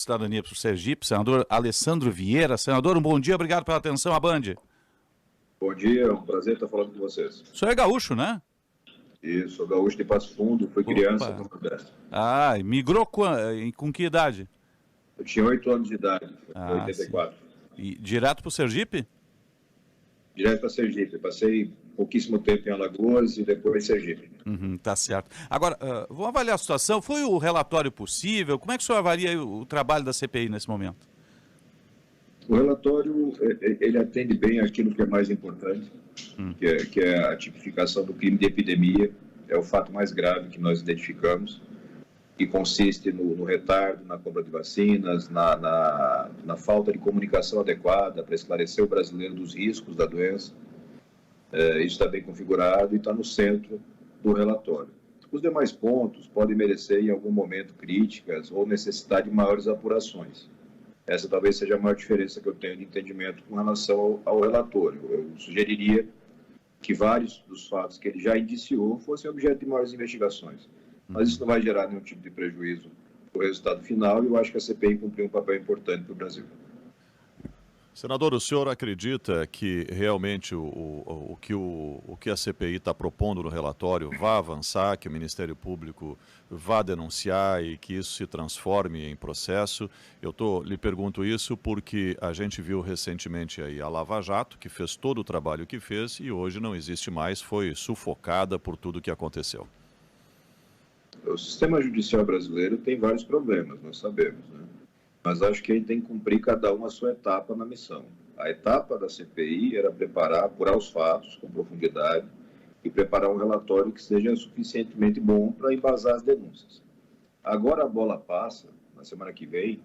Cidadania para o Sergipe, senador Alessandro Vieira. Senador, um bom dia, obrigado pela atenção à Band. Bom dia, é um prazer estar falando com vocês. O senhor é gaúcho, né? Isso, sou gaúcho de Passo Fundo, fui criança no Nordeste. Ah, e migrou com que idade? Eu tinha 8 anos de idade, em 84. Sim. E direto para o Sergipe? Direto para Sergipe, passei pouquíssimo tempo em Alagoas e depois Sergipe. Tá certo. Agora, vamos avaliar a situação. Foi o relatório possível? Como é que o senhor avalia o trabalho da CPI nesse momento? O relatório, ele atende bem aquilo que é mais importante, que é a tipificação do crime de epidemia. É o fato mais grave que nós identificamos, que consiste no retardo na compra de vacinas, na falta de comunicação adequada para esclarecer o brasileiro dos riscos da doença. Isso está bem configurado e está no centro do relatório. Os demais pontos podem merecer, em algum momento, críticas ou necessidade de maiores apurações. Essa talvez seja a maior diferença que eu tenho de entendimento com relação ao relatório. Eu sugeriria que vários dos fatos que ele já indiciou fossem objeto de maiores investigações. Mas isso não vai gerar nenhum tipo de prejuízo para o resultado final e eu acho que a CPI cumpriu um papel importante para o Brasil. Senador, o senhor acredita que realmente o que a CPI está propondo no relatório vai avançar, que o Ministério Público vá denunciar e que isso se transforme em processo? Eu lhe pergunto isso porque a gente viu recentemente aí a Lava Jato, que fez todo o trabalho que fez e hoje não existe mais, foi sufocada por tudo que aconteceu. O sistema judicial brasileiro tem vários problemas, nós sabemos, né? Mas acho que ele tem que cumprir cada um a sua etapa na missão. A etapa da CPI era apurar os fatos com profundidade e preparar um relatório que seja suficientemente bom para embasar as denúncias. Agora a bola passa, na semana que vem,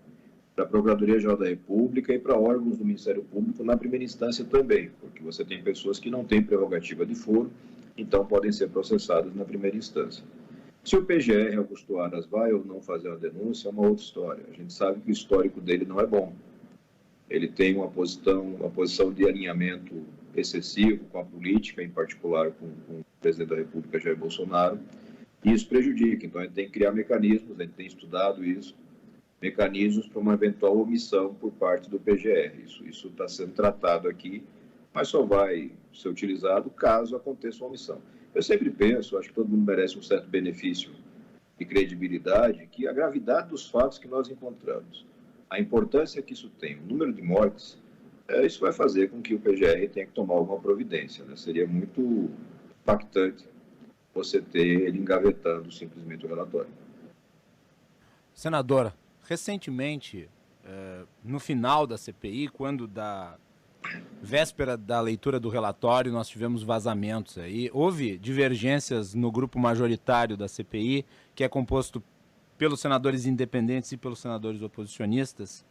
para a Procuradoria-Geral da República e para órgãos do Ministério Público na primeira instância também, porque você tem pessoas que não têm prerrogativa de foro, então podem ser processadas na primeira instância. Se o PGR, Augusto Aras, vai ou não fazer a denúncia, é uma outra história. A gente sabe que o histórico dele não é bom. Ele tem uma posição de alinhamento excessivo com a política, em particular com o presidente da República, Jair Bolsonaro, e isso prejudica. Então, a gente tem que criar mecanismos, a gente tem estudado isso, mecanismos para uma eventual omissão por parte do PGR. Isso está sendo tratado aqui, mas só vai ser utilizado caso aconteça uma omissão. Eu sempre penso, acho que todo mundo merece um certo benefício de credibilidade, que a gravidade dos fatos que nós encontramos, a importância que isso tem, o número de mortes, isso vai fazer com que o PGR tenha que tomar alguma providência, né? Seria muito impactante você ter ele engavetando simplesmente o relatório. Senadora, recentemente, no final da CPI, quando da véspera da leitura do relatório, nós tivemos vazamentos aí. Houve divergências no grupo majoritário da CPI, que é composto pelos senadores independentes e pelos senadores oposicionistas,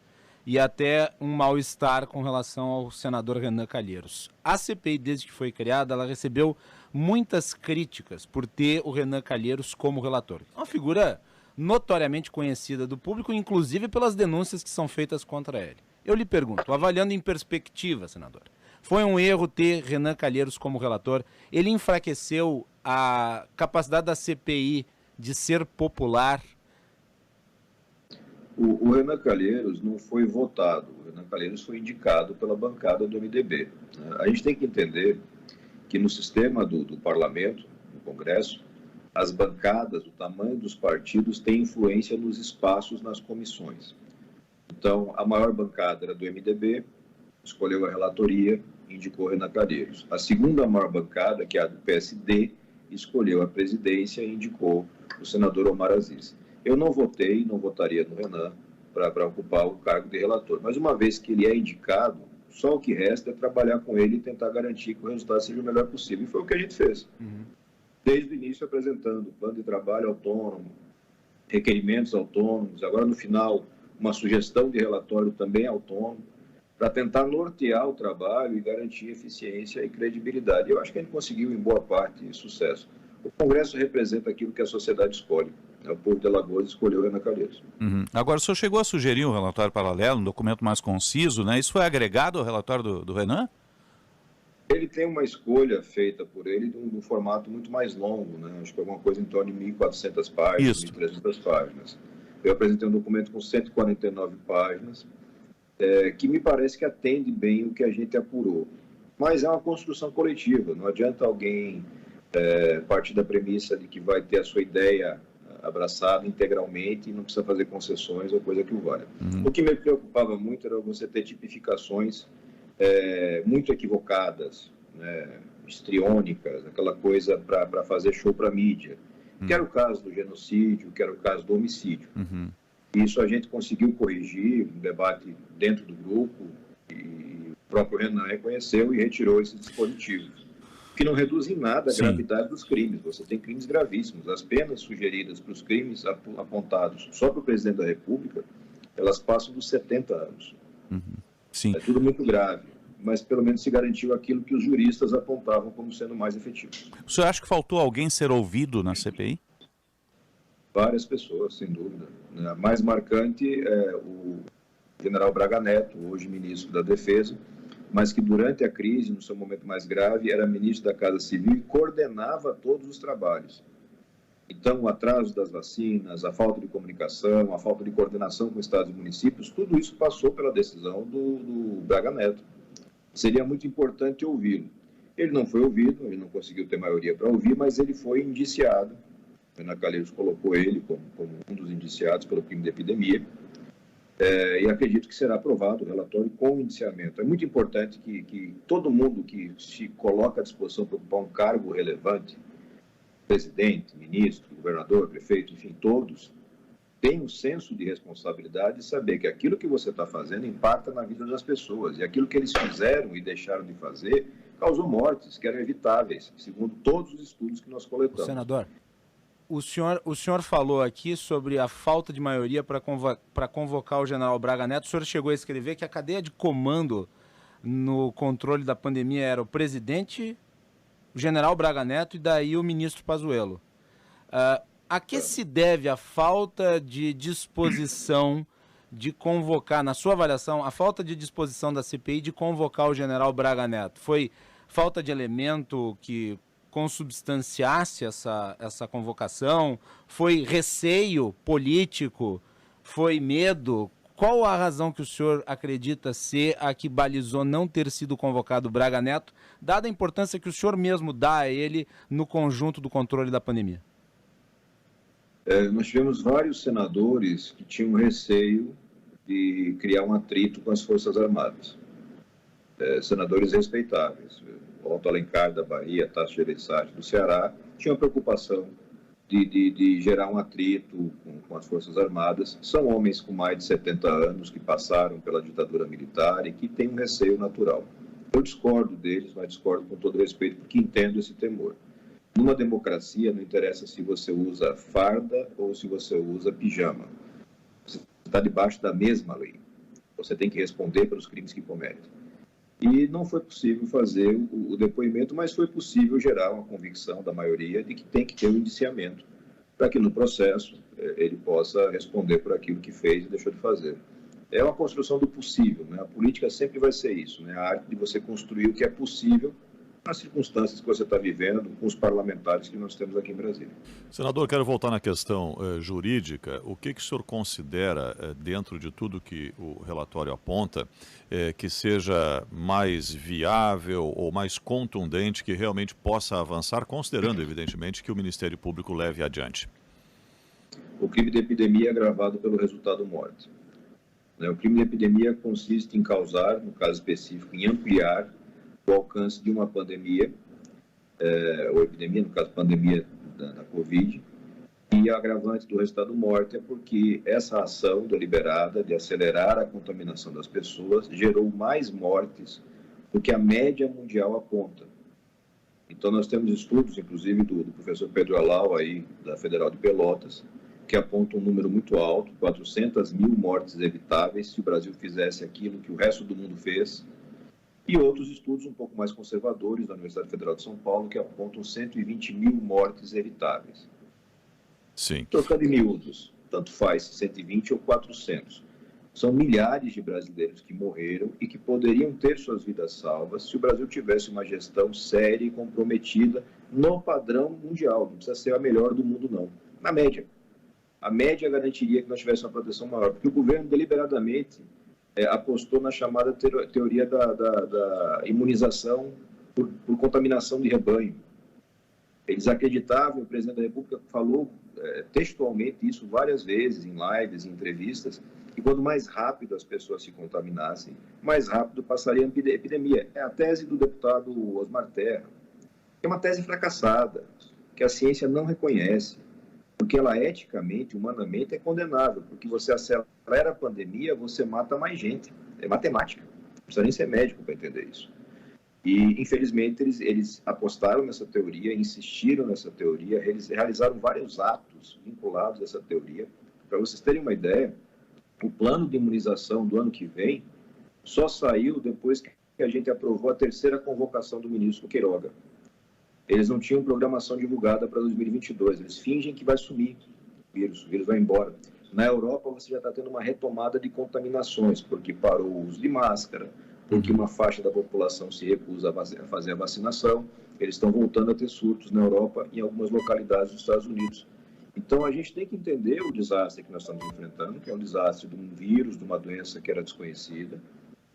e até um mal-estar com relação ao senador Renan Calheiros. A CPI, desde que foi criada, ela recebeu muitas críticas por ter o Renan Calheiros como relator. Uma figura notoriamente conhecida do público, inclusive pelas denúncias que são feitas contra ele. Eu lhe pergunto, avaliando em perspectiva, senador, foi um erro ter Renan Calheiros como relator? Ele enfraqueceu a capacidade da CPI de ser popular? O Renan Calheiros não foi votado, o Renan Calheiros foi indicado pela bancada do MDB. A gente tem que entender que no sistema do parlamento, no Congresso, as bancadas, o tamanho dos partidos tem influência nos espaços nas comissões. Então, a maior bancada era do MDB, escolheu a relatoria e indicou Renan Calheiros. A segunda maior bancada, que é a do PSD, escolheu a presidência e indicou o senador Omar Aziz. Eu não votei, não votaria no Renan para ocupar o cargo de relator. Mas uma vez que ele é indicado, só o que resta é trabalhar com ele e tentar garantir que o resultado seja o melhor possível. E foi o que a gente fez. Desde o início apresentando plano de trabalho autônomo, requerimentos autônomos, agora no final uma sugestão de relatório também autônomo, para tentar nortear o trabalho e garantir eficiência e credibilidade. Eu acho que a gente conseguiu, em boa parte, sucesso. O Congresso representa aquilo que a sociedade escolhe. O povo de Alagoas escolheu Renan Calheiros. Agora, o senhor chegou a sugerir um relatório paralelo, um documento mais conciso, né? Isso foi agregado ao relatório do Renan? Ele tem uma escolha feita por ele de um formato muito mais longo, né? Acho que alguma coisa em torno de 1.400 páginas, 1.300 páginas. Eu apresentei um documento com 149 páginas, que me parece que atende bem o que a gente apurou. Mas é uma construção coletiva, não adianta alguém partir da premissa de que vai ter a sua ideia abraçada integralmente e não precisa fazer concessões ou coisa que o valha. O que me preocupava muito era você ter tipificações muito equivocadas, né, histriônicas, aquela coisa para fazer show para a mídia. Que era o caso do genocídio, que era o caso do homicídio. Isso a gente conseguiu corrigir, um debate dentro do grupo, e o próprio Renan reconheceu e retirou esses dispositivos, que não reduz em nada a gravidade dos crimes. Você tem crimes gravíssimos. As penas sugeridas para os crimes apontados só para o presidente da República, elas passam dos 70 anos. Sim. É tudo muito grave, mas pelo menos se garantiu aquilo que os juristas apontavam como sendo mais efetivo. O senhor acha que faltou alguém ser ouvido na CPI? Várias pessoas, sem dúvida. A mais marcante é o general Braga Neto, hoje ministro da Defesa, mas que durante a crise, no seu momento mais grave, era ministro da Casa Civil e coordenava todos os trabalhos. Então, o atraso das vacinas, a falta de comunicação, a falta de coordenação com estados e municípios, tudo isso passou pela decisão do Braga Neto. Seria muito importante ouvi-lo. Ele não foi ouvido, ele não conseguiu ter maioria para ouvir, mas ele foi indiciado. A Ana Calheiros colocou ele como um dos indiciados pelo crime de epidemia. E acredito que será aprovado o relatório com o indiciamento. É muito importante que todo mundo que se coloca à disposição para ocupar um cargo relevante, presidente, ministro, governador, prefeito, enfim, todos, tenham um senso de responsabilidade de saber que aquilo que você está fazendo impacta na vida das pessoas. E aquilo que eles fizeram e deixaram de fazer causou mortes que eram evitáveis, segundo todos os estudos que nós coletamos. Senador, o senhor falou aqui sobre a falta de maioria para convocar o general Braga Neto. O senhor chegou a escrever que a cadeia de comando no controle da pandemia era o presidente, o general Braga Neto e daí o ministro Pazuello. A que se deve a falta de disposição de convocar, na sua avaliação, a falta de disposição da CPI de convocar o general Braga Neto? Foi falta de elemento que consubstanciasse essa convocação? Foi receio político? Foi medo? Qual a razão que o senhor acredita ser a que balizou não ter sido convocado Braga Neto, dada a importância que o senhor mesmo dá a ele no conjunto do controle da pandemia? Nós tivemos vários senadores que tinham receio de criar um atrito com as Forças Armadas. Senadores respeitáveis. O Otto Alencar, da Bahia, Tasso Gereissati, do Ceará, tinham preocupação de gerar um atrito com as Forças Armadas. São homens com mais de 70 anos que passaram pela ditadura militar e que têm um receio natural. Eu discordo deles, mas discordo com todo respeito, porque entendo esse temor. Numa democracia, não interessa se você usa farda ou se você usa pijama. Você está debaixo da mesma lei. Você tem que responder pelos crimes que comete. E não foi possível fazer o depoimento, mas foi possível gerar uma convicção da maioria de que tem que ter um indiciamento, para que no processo ele possa responder por aquilo que fez e deixou de fazer. É uma construção do possível, né? A política sempre vai ser isso, né? A arte de você construir o que é possível nas circunstâncias que você está vivendo, com os parlamentares que nós temos aqui em Brasília. Senador, quero voltar na questão jurídica. O que o senhor considera, dentro de tudo que o relatório aponta, que seja mais viável ou mais contundente, que realmente possa avançar, considerando, evidentemente, que o Ministério Público leve adiante? O crime de epidemia é agravado pelo resultado morte. O crime de epidemia consiste em causar, no caso específico, em ampliar o alcance de uma pandemia, ou epidemia, no caso pandemia da Covid, e a agravante do resultado morte é porque essa ação deliberada de acelerar a contaminação das pessoas gerou mais mortes do que a média mundial aponta. Então nós temos estudos, inclusive do professor Pedro Alau, aí, da Federal de Pelotas, que aponta um número muito alto, 400 mil mortes evitáveis se o Brasil fizesse aquilo que o resto do mundo fez, e outros estudos um pouco mais conservadores da Universidade Federal de São Paulo, que apontam 120 mil mortes evitáveis. Sim. Trocando em miúdos, tanto faz 120 ou 400. São milhares de brasileiros que morreram e que poderiam ter suas vidas salvas se o Brasil tivesse uma gestão séria e comprometida no padrão mundial. Não precisa ser a melhor do mundo, não. Na média. a média garantiria que nós tivéssemos uma proteção maior, porque o governo deliberadamente apostou na chamada teoria da imunização por contaminação de rebanho. Eles acreditavam, o presidente da República falou textualmente isso várias vezes, em lives, em entrevistas, que quanto mais rápido as pessoas se contaminassem, mais rápido passaria a epidemia. É a tese do deputado Osmar Terra. É uma tese fracassada, que a ciência não reconhece, porque ela eticamente, humanamente, é condenável, porque você acelera a pandemia, você mata mais gente. É matemática, não precisa nem ser médico para entender isso. E, infelizmente, eles apostaram nessa teoria, insistiram nessa teoria, eles realizaram vários atos vinculados a essa teoria. Para vocês terem uma ideia, o plano de imunização do ano que vem só saiu depois que a gente aprovou a terceira convocação do ministro Queiroga. Eles não tinham programação divulgada para 2022, eles fingem que vai sumir o vírus vai embora. Na Europa, você já está tendo uma retomada de contaminações, porque parou o uso de máscara, porque uma faixa da população se recusa a fazer a vacinação. Eles estão voltando a ter surtos na Europa e em algumas localidades dos Estados Unidos. Então, a gente tem que entender o desastre que nós estamos enfrentando, que é um desastre de um vírus, de uma doença que era desconhecida,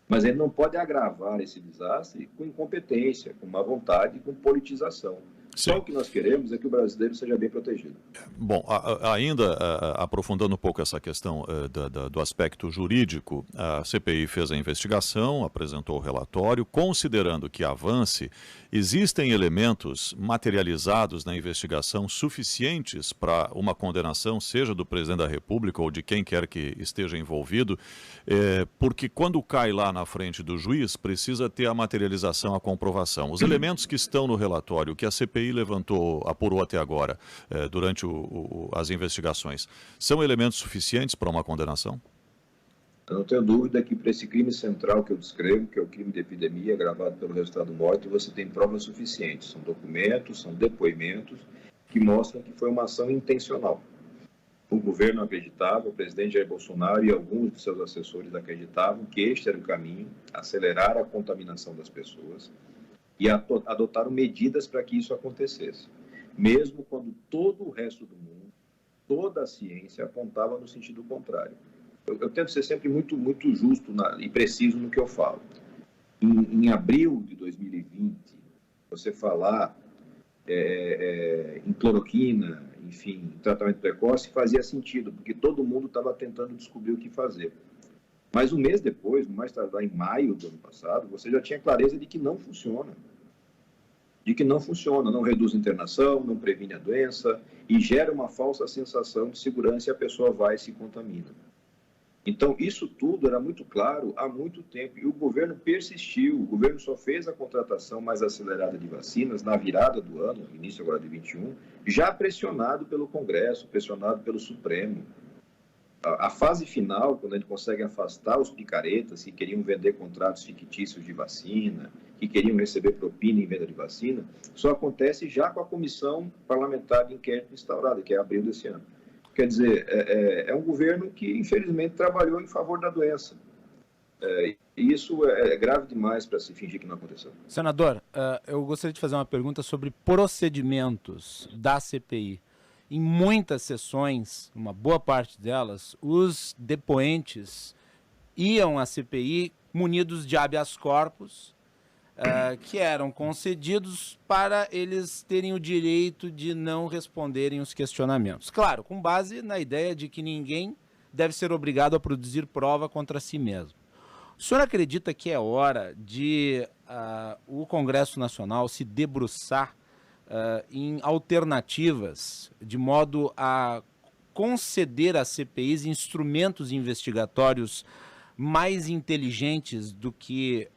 mas ele não pode agravar esse desastre com incompetência, com má vontade e com politização. Só o que nós queremos é que o brasileiro seja bem protegido. Bom, ainda aprofundando um pouco essa questão do aspecto jurídico, a CPI fez a investigação, apresentou o relatório, considerando que avance, existem elementos materializados na investigação suficientes para uma condenação, seja do presidente da República ou de quem quer que esteja envolvido, porque quando cai lá na frente do juiz, precisa ter a materialização, a comprovação. Os elementos que estão no relatório, que a CPI apurou até agora, durante as investigações, são elementos suficientes para uma condenação? Eu não tenho dúvida que para esse crime central que eu descrevo, que é o crime de epidemia agravado pelo resultado morte, você tem provas suficientes. São documentos, são depoimentos que mostram que foi uma ação intencional. O governo acreditava, o presidente Jair Bolsonaro e alguns de seus assessores acreditavam que este era o caminho, acelerar a contaminação das pessoas, e adotaram medidas para que isso acontecesse, mesmo quando todo o resto do mundo, toda a ciência apontava no sentido contrário. Eu tento ser sempre muito justo e preciso no que eu falo. Em abril de 2020, você falar em cloroquina, enfim, tratamento precoce, fazia sentido, porque todo mundo estava tentando descobrir o que fazer. Mas um mês depois, no mais tardar em maio do ano passado, você já tinha clareza de que não funciona. Não reduz a internação, não previne a doença e gera uma falsa sensação de segurança e a pessoa vai e se contamina. Então, isso tudo era muito claro há muito tempo e o governo persistiu. O governo só fez a contratação mais acelerada de vacinas na virada do ano, início agora de 21, já pressionado pelo Congresso, pressionado pelo Supremo. A fase final, quando a gente consegue afastar os picaretas que queriam vender contratos fictícios de vacina, que queriam receber propina em venda de vacina, só acontece já com a comissão parlamentar de inquérito instaurada, que é abril desse ano. Quer dizer, é um governo que, infelizmente, trabalhou em favor da doença. E isso é grave demais para se fingir que não aconteceu. Senador, eu gostaria de fazer uma pergunta sobre procedimentos da CPI. Em muitas sessões, uma boa parte delas, os depoentes iam à CPI munidos de habeas corpus, que eram concedidos para eles terem o direito de não responderem os questionamentos. Claro, com base na ideia de que ninguém deve ser obrigado a produzir prova contra si mesmo. O senhor acredita que é hora de o Congresso Nacional se debruçar em alternativas, de modo a conceder às CPIs instrumentos investigatórios mais inteligentes do que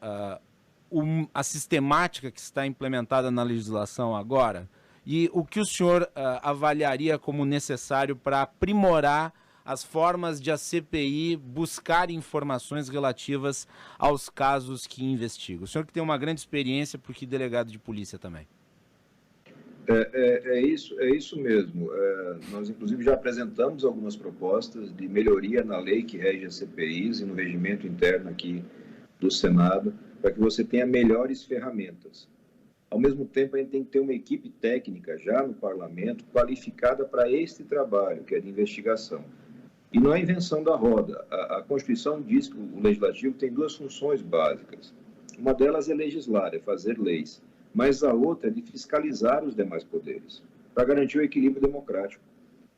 a sistemática que está implementada na legislação agora? E o que o senhor avaliaria como necessário para aprimorar as formas de a CPI buscar informações relativas aos casos que investiga? O senhor que tem uma grande experiência, porque delegado de polícia também. É isso mesmo. Nós, inclusive, já apresentamos algumas propostas de melhoria na lei que rege as CPIs e no regimento interno aqui do Senado, para que você tenha melhores ferramentas. Ao mesmo tempo, a gente tem que ter uma equipe técnica já no parlamento qualificada para este trabalho, que é de investigação. E não é invenção da roda. A Constituição diz que o Legislativo tem duas funções básicas. Uma delas é legislar, é fazer leis, mas a outra é de fiscalizar os demais poderes, para garantir o equilíbrio democrático.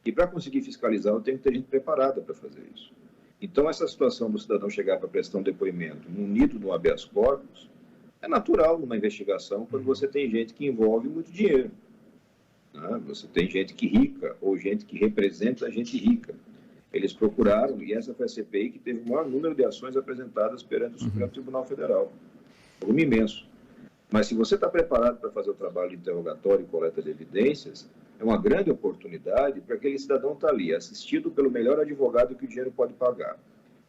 E para conseguir fiscalizar, eu tenho que ter gente preparada para fazer isso. Então, essa situação do cidadão chegar para prestar um depoimento munido no habeas corpus é natural numa investigação quando você tem gente que envolve muito dinheiro. Né? Você tem gente que rica ou gente que representa a gente rica. Eles procuraram, e essa foi a CPI que teve o maior número de ações apresentadas perante o Supremo Tribunal Federal. Volume imenso. Mas se você está preparado para fazer o trabalho de interrogatório e coleta de evidências, é uma grande oportunidade para aquele cidadão estar ali, assistido pelo melhor advogado que o dinheiro pode pagar.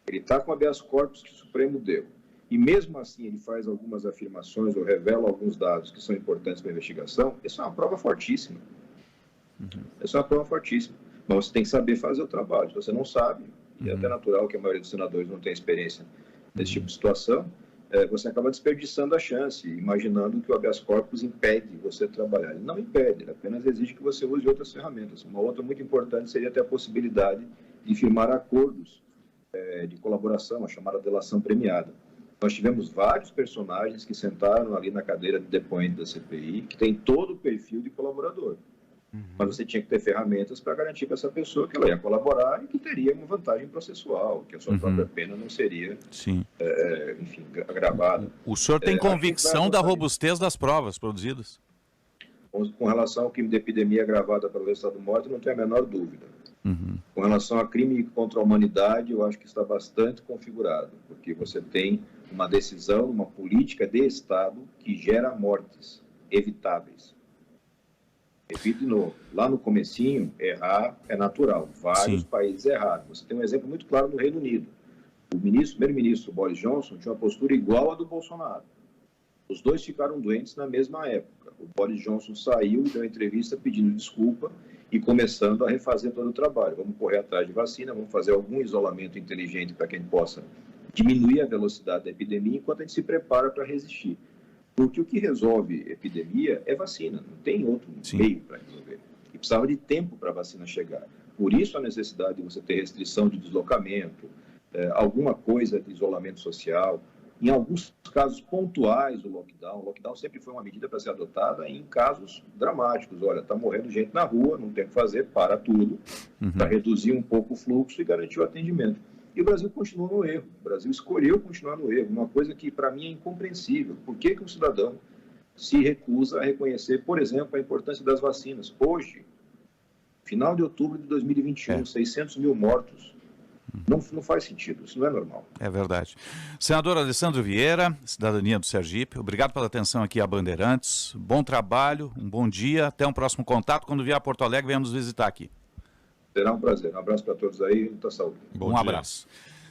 Ele está com habeas corpus que o Supremo deu. E mesmo assim ele faz algumas afirmações ou revela alguns dados que são importantes para a investigação, isso é uma prova fortíssima. Isso é uma prova fortíssima. Mas você tem que saber fazer o trabalho. Se você não sabe, e é até natural que a maioria dos senadores não tenha experiência nesse tipo de situação, você acaba desperdiçando a chance, imaginando que o habeas corpus impede você de trabalhar. Ele não impede, ele apenas exige que você use outras ferramentas. Uma outra muito importante seria ter a possibilidade de firmar acordos de colaboração, a chamada delação premiada. Nós tivemos vários personagens que sentaram ali na cadeira de depoente da CPI, que tem todo o perfil de colaborador. Mas você tinha que ter ferramentas para garantir para essa pessoa que ela ia colaborar e que teria uma vantagem processual, que a sua própria pena não seria, enfim, agravada. O senhor tem convicção da robustez das provas produzidas? Com relação ao crime de epidemia agravada pelo estado de morte, não tenho a menor dúvida. Com relação a crime contra a humanidade, eu acho que está bastante configurado, porque você tem uma decisão, uma política de Estado que gera mortes evitáveis. Repito de novo, lá no comecinho, errar é natural. Vários países erraram. Você tem um exemplo muito claro no Reino Unido. O primeiro-ministro Boris Johnson tinha uma postura igual à do Bolsonaro. Os dois ficaram doentes na mesma época. O Boris Johnson saiu e deu uma entrevista pedindo desculpa e começando a refazer todo o trabalho. Vamos correr atrás de vacina, vamos fazer algum isolamento inteligente para que a gente possa diminuir a velocidade da epidemia enquanto a gente se prepara para resistir. Porque o que resolve epidemia é vacina, não tem outro meio para resolver. E precisava de tempo para a vacina chegar. Por isso a necessidade de você ter restrição de deslocamento, alguma coisa de isolamento social. Em alguns casos pontuais, o lockdown sempre foi uma medida para ser adotada em casos dramáticos. Olha, está morrendo gente na rua, não tem o que fazer, para tudo, para reduzir um pouco o fluxo e garantir o atendimento. E o Brasil continua no erro. O Brasil escolheu continuar no erro. Uma coisa que, para mim, é incompreensível. Por que um cidadão se recusa a reconhecer, por exemplo, a importância das vacinas? Hoje, final de outubro de 2021, 600 mil mortos. Não faz sentido. Isso não é normal. É verdade. Senador Alessandro Vieira, cidadania do Sergipe, obrigado pela atenção aqui a Bandeirantes. Bom trabalho, um bom dia. Até um próximo contato. Quando vier a Porto Alegre, venha nos visitar aqui. Será um prazer. Um abraço para todos aí e muita saúde. Um abraço.